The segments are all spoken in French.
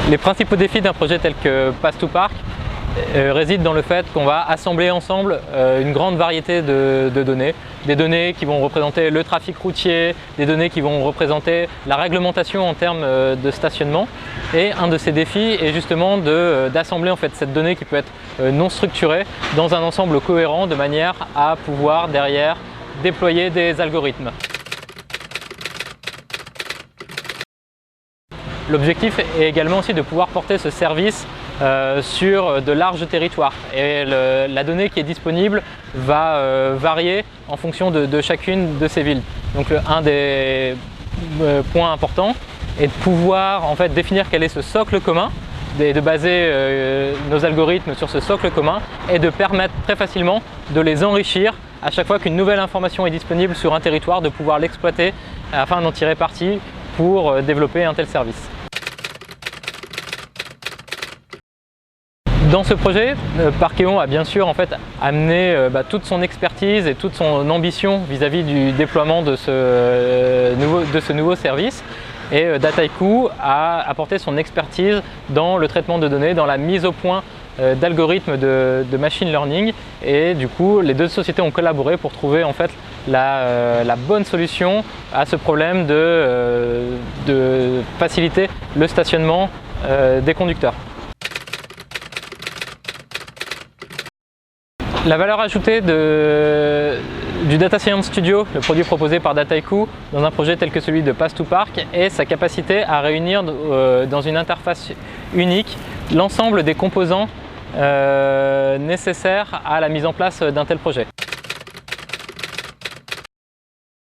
Les principaux défis d'un projet tel que Pass2Park résident dans le fait qu'on va assembler ensemble une grande variété de données. Des données qui vont représenter le trafic routier, des données qui vont représenter la réglementation en termes de stationnement. Et un de ces défis est justement d'assembler en fait cette donnée qui peut être non structurée dans un ensemble cohérent de manière à pouvoir derrière déployer des algorithmes. L'objectif est également aussi de pouvoir porter ce service sur de larges territoires et la donnée qui est disponible va varier en fonction de chacune de ces villes. Donc un des points importants est de pouvoir en fait définir quel est ce socle commun et de baser nos algorithmes sur ce socle commun et de permettre très facilement de les enrichir à chaque fois qu'une nouvelle information est disponible sur un territoire, de pouvoir l'exploiter afin d'en tirer parti pour développer un tel service. Dans ce projet, Parkeon a bien sûr en fait amené toute son expertise et toute son ambition vis-à-vis du déploiement de ce nouveau service. Et Dataiku a apporté son expertise dans le traitement de données, dans la mise au point d'algorithmes de machine learning. Et du coup, les deux sociétés ont collaboré pour trouver en fait la bonne solution à ce problème de faciliter le stationnement des conducteurs. La valeur ajoutée du Data Science Studio, le produit proposé par Dataiku dans un projet tel que celui de Pass2Park, est sa capacité à réunir dans une interface unique l'ensemble des composants nécessaires à la mise en place d'un tel projet.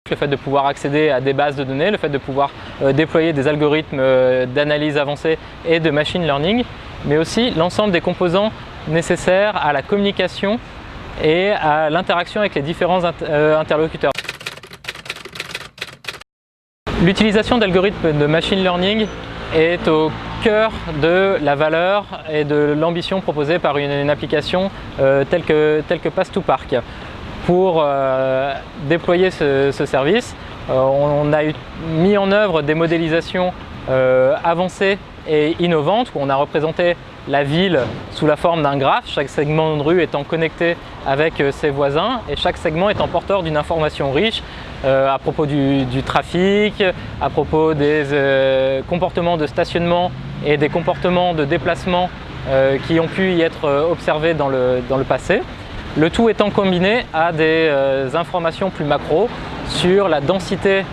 Le fait de pouvoir accéder à des bases de données, le fait de pouvoir déployer des algorithmes d'analyse avancée et de machine learning, mais aussi l'ensemble des composants nécessaires à la communication et à l'interaction avec les différents interlocuteurs. L'utilisation d'algorithmes de machine learning est au cœur de la valeur et de l'ambition proposée par une application telle que Pass2Park. Pour déployer ce service, on a mis en œuvre des modélisations avancées et innovantes où on a représenté la ville sous la forme d'un graphe, chaque segment de rue étant connecté avec ses voisins et chaque segment étant porteur d'une information riche à propos du trafic, à propos des comportements de stationnement et des comportements de déplacement qui ont pu y être observés dans le passé. Le tout étant combiné à des informations plus macro sur la densité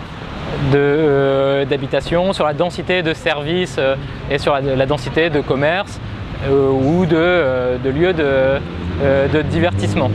d'habitation, sur la densité de services et sur la densité de commerce ou de lieux de divertissement.